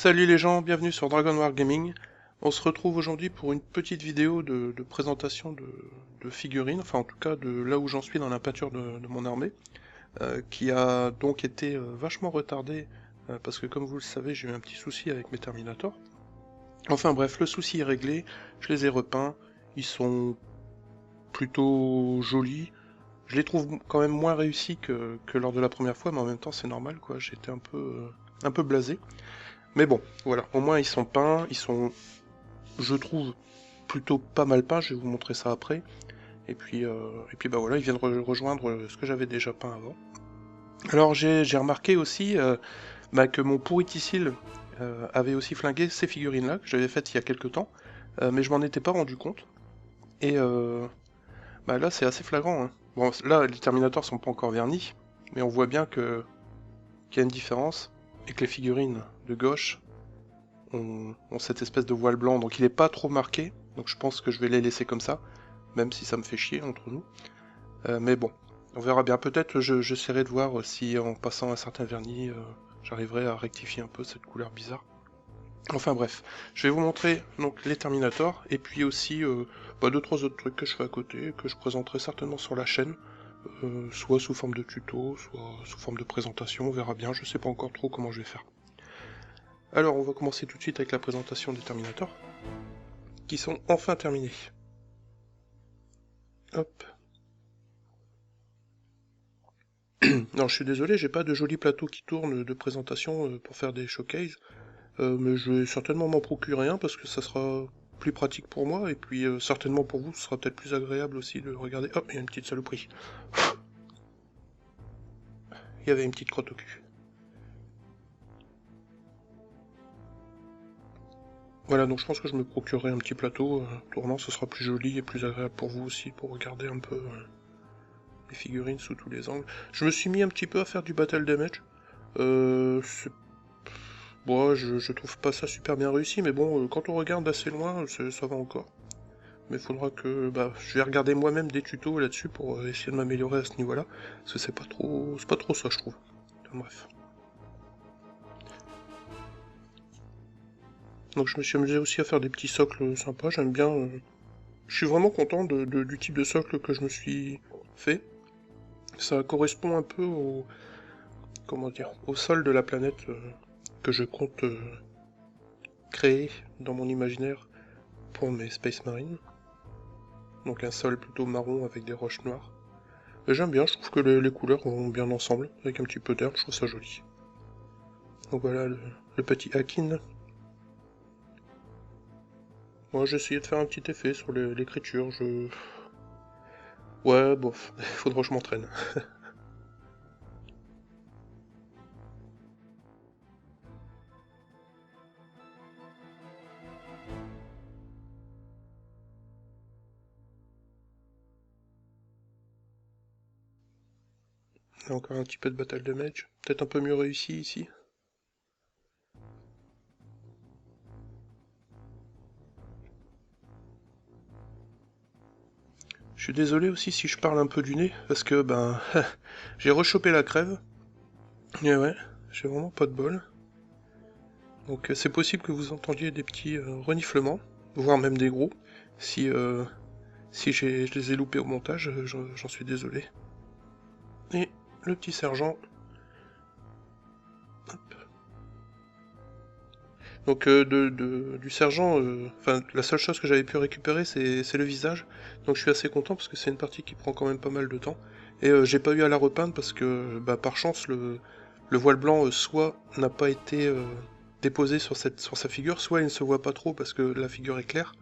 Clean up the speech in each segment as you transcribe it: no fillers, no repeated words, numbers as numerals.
Salut les gens, bienvenue sur Dragon War Gaming. On se retrouve aujourd'hui pour une petite vidéo de présentation de figurines, enfin en tout cas de là où j'en suis dans la peinture de mon armée, qui a donc été vachement retardée, parce que comme vous le savez j'ai eu un petit souci avec mes Terminators. Enfin bref, le souci est réglé, je les ai repeints, ils sont plutôt jolis. Je les trouve quand même moins réussis que lors de la première fois, mais en même temps c'est normal quoi, j'étais un peu blasé. Mais bon, voilà, au moins ils sont peints, ils sont, je trouve, plutôt pas mal peints, je vais vous montrer ça après. Et puis bah voilà, ils viennent rejoindre ce que j'avais déjà peint avant. Alors j'ai remarqué aussi bah, que mon pourriticile avait aussi flingué ces figurines-là, que j'avais faites il y a quelques temps, mais je m'en étais pas rendu compte. Et bah là c'est assez flagrant, hein. Bon, là les Terminators sont pas encore vernis, mais on voit bien qu'il y a une différence, et que les figurines de gauche ont cette espèce de voile blanc, donc il est pas trop marqué, donc je pense que je vais les laisser comme ça, même si ça me fait chier entre nous. Mais bon, on verra bien. Peut-être j'essaierai de voir si en passant un certain vernis, j'arriverai à rectifier un peu cette couleur bizarre. Enfin bref, je vais vous montrer donc les Terminators, et puis aussi bah, deux trois autres trucs que je fais à côté, que je présenterai certainement sur la chaîne, soit sous forme de tuto, soit sous forme de présentation, on verra bien, je sais pas encore trop comment je vais faire. Alors on va commencer tout de suite avec la présentation des Terminators, qui sont enfin terminés. Hop. Non, je suis désolé, j'ai pas de joli plateau qui tourne de présentation pour faire des showcases, mais je vais certainement m'en procurer un parce que ça sera plus pratique pour moi, et puis certainement pour vous, ce sera peut-être plus agréable aussi de regarder. Hop, il y a une petite saloperie. Il y avait une petite crotte au cul. Voilà, donc je pense que je me procurerai un petit plateau tournant, ce sera plus joli et plus agréable pour vous aussi, pour regarder un peu les figurines sous tous les angles. Je me suis mis un petit peu à faire du battle damage. Bon, je trouve pas ça super bien réussi, mais bon, quand on regarde assez loin, ça va encore. Mais faudra que, bah, je vais regarder moi-même des tutos là-dessus pour essayer de m'améliorer à ce niveau-là, parce que c'est pas trop ça, je trouve. Enfin, bref. Donc je me suis amusé aussi à faire des petits socles sympas, j'aime bien. Je suis vraiment content du type de socle que je me suis fait. Ça correspond un peu au, comment dire, au sol de la planète que je compte créer dans mon imaginaire pour mes Space Marines. Donc un sol plutôt marron avec des roches noires. Et j'aime bien, je trouve que les couleurs vont bien ensemble, avec un petit peu d'herbe, je trouve ça joli. Donc voilà le petit Akin. Moi j'ai essayé de faire un petit effet sur l'écriture, je... Ouais, bof, faudra que je m'entraîne. Encore un petit peu de bataille de mage, peut-être un peu mieux réussi ici. Je suis désolé aussi si je parle un peu du nez, parce que ben j'ai rechopé la crève. Et ouais, j'ai vraiment pas de bol. Donc c'est possible que vous entendiez des petits reniflements, voire même des gros. Si, si je les ai loupés au montage, j'en suis désolé. Et le petit sergent. Hop. Donc du sergent, enfin la seule chose que j'avais pu récupérer c'est le visage. Donc je suis assez content parce que c'est une partie qui prend quand même pas mal de temps. Et j'ai pas eu à la repeindre parce que bah, par chance le voile blanc soit n'a pas été déposé sur sa figure, soit il ne se voit pas trop parce que la figure est claire.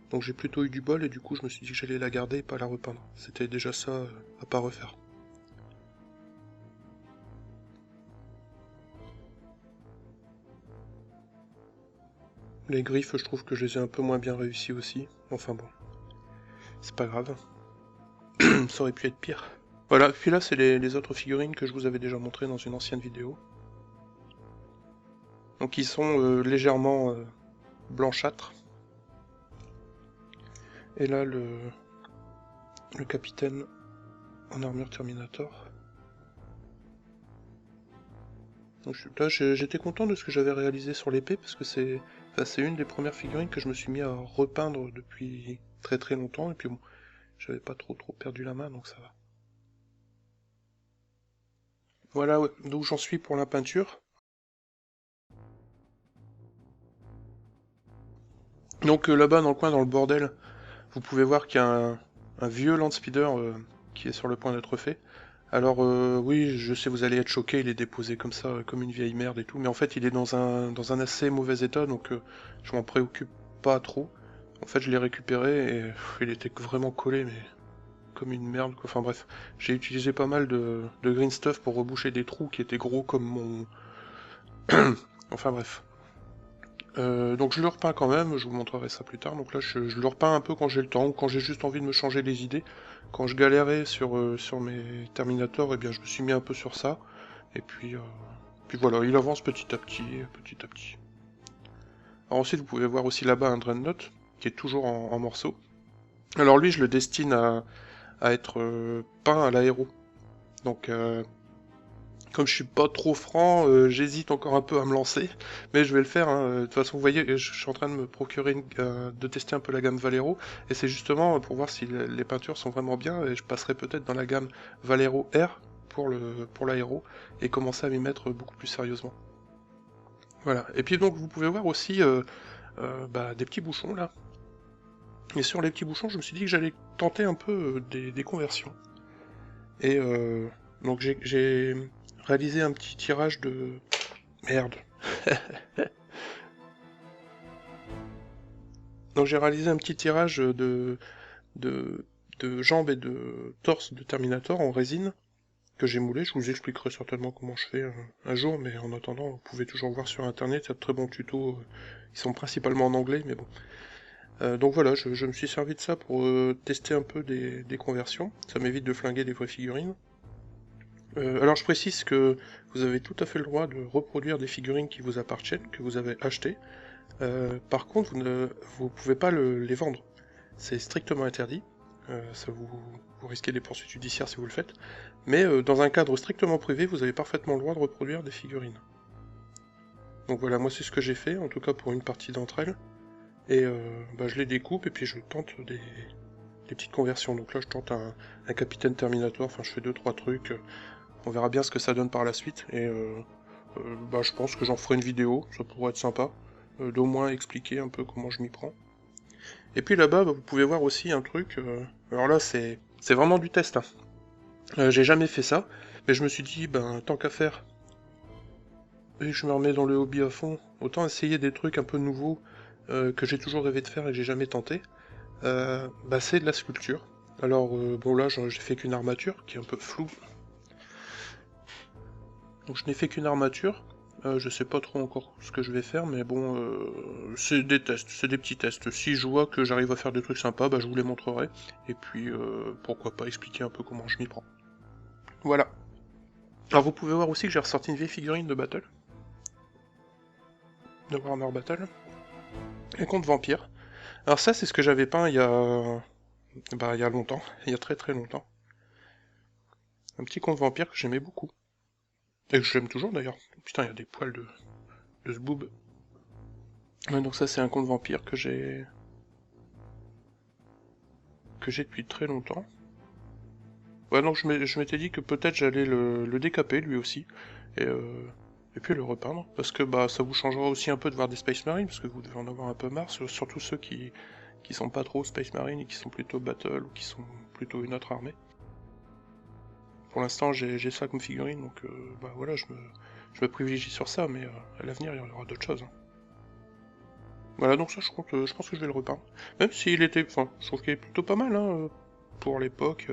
Donc j'ai plutôt eu du bol et du coup je me suis dit que j'allais la garder et pas la repeindre. C'était déjà ça à pas refaire. Les griffes, je trouve que je les ai un peu moins bien réussies aussi. Enfin bon, c'est pas grave. Ça aurait pu être pire. Voilà, puis là c'est les autres figurines que je vous avais déjà montrées dans une ancienne vidéo. Donc ils sont légèrement blanchâtres. Et là le capitaine en armure Terminator. Donc, là, j'étais content de ce que j'avais réalisé sur l'épée, parce que c'est une des premières figurines que je me suis mis à repeindre depuis très très longtemps, et puis bon, j'avais pas trop perdu la main, donc ça va. Voilà d'où j'en suis pour la peinture. Donc là-bas dans le coin, dans le bordel, vous pouvez voir qu'il y a un vieux Landspeeder qui est sur le point d'être fait. Alors oui, je sais, vous allez être choqué, il est déposé comme ça, comme une vieille merde et tout, mais en fait il est dans un assez mauvais état, donc je m'en préoccupe pas trop. En fait je l'ai récupéré et il était vraiment collé, mais comme une merde, quoi. Enfin bref, j'ai utilisé pas mal de green stuff pour reboucher des trous qui étaient gros comme mon... Enfin bref. Donc je le repeins quand même, je vous montrerai ça plus tard. Donc là je le repeins un peu quand j'ai le temps, ou quand j'ai juste envie de me changer les idées. Quand je galérais sur mes Terminators, eh bien je me suis mis un peu sur ça. Et puis voilà, il avance petit à petit, petit à petit. Alors ensuite vous pouvez voir aussi là-bas un Dreadnought, qui est toujours en morceaux. Alors lui je le destine à être peint à l'aéro. Donc comme je suis pas trop franc, j'hésite encore un peu à me lancer, mais je vais le faire, hein. De toute façon, vous voyez, je suis en train de me procurer, de tester un peu la gamme Valero, et c'est justement pour voir si les peintures sont vraiment bien, et je passerai peut-être dans la gamme Valero R pour l'aéro, et commencer à m'y mettre beaucoup plus sérieusement. Voilà, et puis donc vous pouvez voir aussi des petits bouchons là, et sur les petits bouchons, je me suis dit que j'allais tenter un peu des conversions. Et donc j'ai réalisé un petit tirage de... Merde. Donc j'ai réalisé un petit tirage de, de jambes et de torse de Terminator en résine que j'ai moulé. Je vous expliquerai certainement comment je fais un jour, mais en attendant, vous pouvez toujours voir sur internet, il y a de très bons tutos. Ils sont principalement en anglais, mais bon. Donc voilà, je me suis servi de ça pour tester un peu des conversions. Ça m'évite de flinguer des vraies figurines. Alors je précise que vous avez tout à fait le droit de reproduire des figurines qui vous appartiennent, que vous avez achetées. Par contre, vous pouvez pas les vendre. C'est strictement interdit. Vous risquez des poursuites judiciaires si vous le faites. Mais dans un cadre strictement privé, vous avez parfaitement le droit de reproduire des figurines. Donc voilà, moi c'est ce que j'ai fait, en tout cas pour une partie d'entre elles. Et je les découpe et puis je tente des petites conversions. Donc là je tente un Capitaine Terminator, enfin je fais 2-3 trucs. On verra bien ce que ça donne par la suite. Et je pense que j'en ferai une vidéo, ça pourrait être sympa. D'au moins expliquer un peu comment je m'y prends. Et puis là-bas, vous pouvez voir aussi un truc. Alors là, c'est vraiment du test, hein. J'ai jamais fait ça, mais je me suis dit, tant qu'à faire, et je me remets dans le hobby à fond, autant essayer des trucs un peu nouveaux que j'ai toujours rêvé de faire et que j'ai jamais tenté. C'est de la sculpture. Alors, bon là, j'ai fait qu'une armature, qui est un peu floue. Donc je n'ai fait qu'une armature. Je sais pas trop encore ce que je vais faire, mais bon, c'est des tests, c'est des petits tests. Si je vois que j'arrive à faire des trucs sympas, je vous les montrerai. Et puis, pourquoi pas expliquer un peu comment je m'y prends. Voilà. Alors vous pouvez voir aussi que j'ai ressorti une vieille figurine de Battle. De Warhammer Battle. Un conte vampire. Alors ça, c'est ce que j'avais peint il y a longtemps. Il y a très très longtemps. Un petit conte vampire que j'aimais beaucoup. Et que j'aime toujours d'ailleurs. Putain, il y a des poils de ce boob. Ouais, donc ça c'est un conte vampire que j'ai depuis très longtemps. Ouais, donc je m'étais dit que peut-être j'allais le décaper lui aussi, et puis le repeindre, parce que ça vous changera aussi un peu de voir des Space Marines, parce que vous devez en avoir un peu marre, surtout ceux qui sont pas trop Space Marines et qui sont plutôt Battle, ou qui sont plutôt une autre armée. Pour l'instant j'ai ça comme figurine, donc voilà, je me privilégie sur ça, mais à l'avenir il y aura d'autres choses, hein. Voilà, donc ça je pense que je vais le repeindre. Même s'il était, enfin, je trouve qu'il est plutôt pas mal, hein, pour l'époque.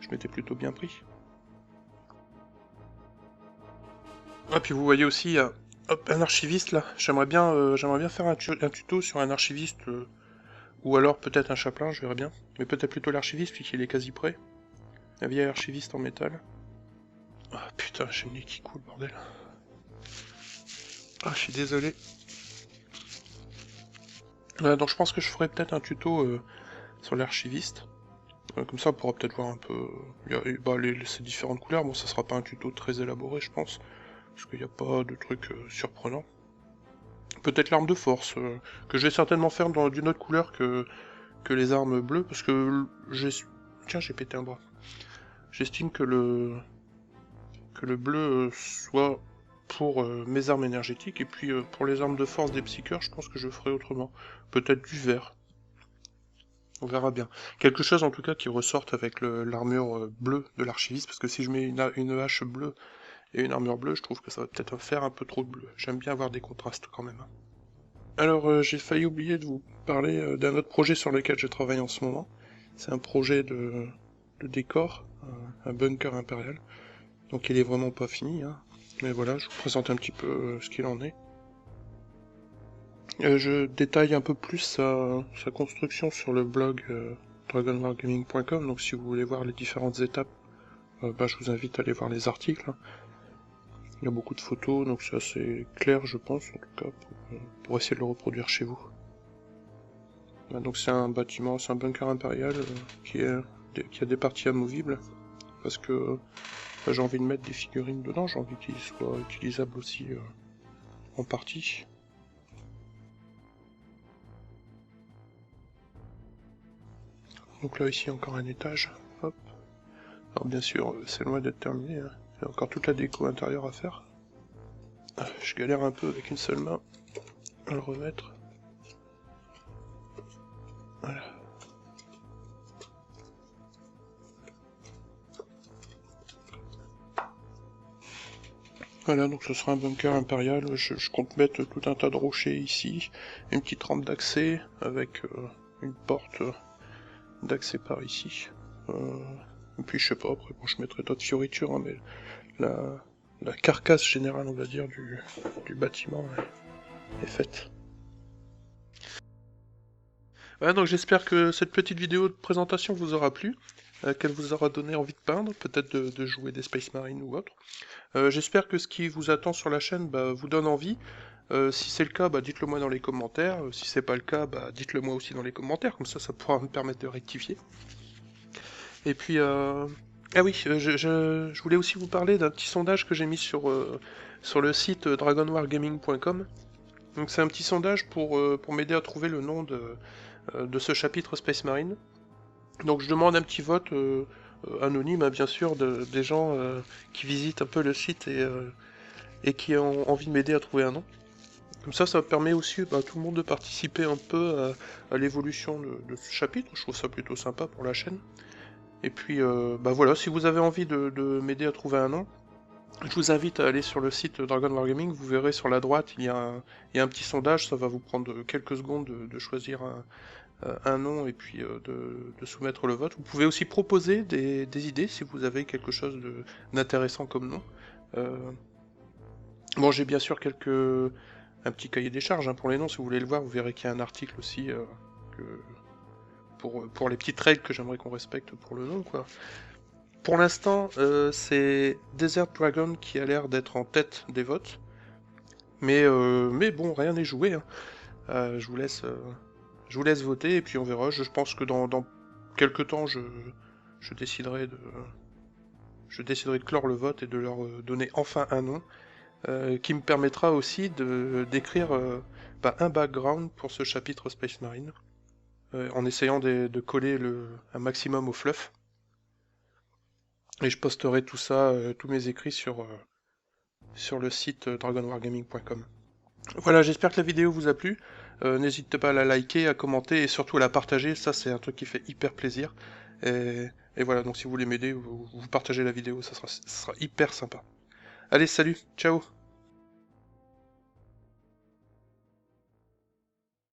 Je m'étais plutôt bien pris. Ah, puis vous voyez aussi, hop, un archiviste là. J'aimerais bien faire un tuto sur un archiviste, ou alors peut-être un chapelain, je verrai bien. Mais peut-être plutôt l'archiviste, puisqu'il est quasi prêt. Un vieil archiviste en métal. Ah putain, j'ai le nez qui coule, bordel. Ah, je suis désolé. Donc je pense que je ferai peut-être un tuto sur l'archiviste. Comme ça, on pourra peut-être voir un peu ces différentes couleurs. Bon, ça sera pas un tuto très élaboré, je pense. parce qu'il n'y a pas de truc surprenant. Peut-être l'arme de force, que je vais certainement faire d'une autre couleur que les armes bleues, parce que tiens, j'ai pété un bras. J'estime que le bleu soit pour mes armes énergétiques, et puis pour les armes de force des psycheurs, je pense que je ferai autrement. Peut-être du vert. On verra bien. Quelque chose en tout cas qui ressorte avec l'armure bleue de l'archiviste, parce que si je mets une hache bleue et une armure bleue, je trouve que ça va peut-être faire un peu trop de bleu. J'aime bien avoir des contrastes quand même. Alors j'ai failli oublier de vous parler d'un autre projet sur lequel je travaille en ce moment. C'est un projet de décor, un bunker impérial. Donc il est vraiment pas fini, hein. Mais voilà, je vous présente un petit peu ce qu'il en est. Je détaille un peu plus sa construction sur le blog dragonwargaming.com, donc si vous voulez voir les différentes étapes, je vous invite à aller voir les articles. Il y a beaucoup de photos, donc c'est assez clair, je pense, en tout cas, pour essayer de le reproduire chez vous. Donc c'est un bâtiment, c'est un bunker impérial qui a des parties amovibles, parce que j'ai envie de mettre des figurines dedans, j'ai envie qu'ils soient utilisables aussi en partie. Donc là ici encore un étage, hop. Alors bien sûr c'est loin d'être terminé, hein. Il y a encore toute la déco intérieure à faire. Je galère un peu avec une seule main à le remettre. Voilà. Voilà, donc ce sera un bunker impérial. Je compte mettre tout un tas de rochers ici, une petite rampe d'accès avec une porte d'accès par ici. Et puis je sais pas, après bon, je mettrai d'autres fioritures, hein, mais la carcasse générale, on va dire, du bâtiment est faite. Voilà, donc j'espère que cette petite vidéo de présentation vous aura plu, qu'elle vous aura donné envie de peindre, peut-être de jouer des Space Marines ou autre. J'espère que ce qui vous attend sur la chaîne vous donne envie. Si c'est le cas, dites-le moi dans les commentaires. Si c'est pas le cas, dites-le moi aussi dans les commentaires, comme ça pourra me permettre de rectifier. Et puis, ah oui, je voulais aussi vous parler d'un petit sondage que j'ai mis sur le site dragonwargaming.com. Donc c'est un petit sondage pour m'aider à trouver le nom de ce chapitre Space Marine. Donc je demande un petit vote anonyme, hein, bien sûr, des gens qui visitent un peu le site et qui ont envie de m'aider à trouver un nom. Comme ça permet aussi à tout le monde de participer un peu à l'évolution de ce chapitre. Je trouve ça plutôt sympa pour la chaîne. Et puis voilà, si vous avez envie de m'aider à trouver un nom, je vous invite à aller sur le site Dragon Wargaming. Vous verrez sur la droite, il y a un petit sondage. Ça va vous prendre quelques secondes de choisir un nom et puis de soumettre le vote. Vous pouvez aussi proposer des idées si vous avez quelque chose d'intéressant comme nom. Bon, j'ai bien sûr un petit cahier des charges hein, pour les noms. Si vous voulez le voir, vous verrez qu'il y a un article aussi pour les petites règles que j'aimerais qu'on respecte pour le nom, quoi. Pour l'instant, c'est Desert Dragon qui a l'air d'être en tête des votes. Mais bon, rien n'est joué, hein. Je vous laisse voter et puis on verra. Je pense que dans quelques temps, je déciderai de clore le vote et de leur donner enfin un nom, qui me permettra aussi d'écrire un background pour ce chapitre Space Marine, en essayant de coller un maximum au fluff. Et je posterai tout ça, tous mes écrits sur le site dragonwargaming.com. Voilà, j'espère que la vidéo vous a plu. N'hésitez pas à la liker, à commenter et surtout à la partager. Ça, c'est un truc qui fait hyper plaisir. Et voilà, donc si vous voulez m'aider, vous partagez la vidéo, ça sera hyper sympa. Allez, salut, ciao!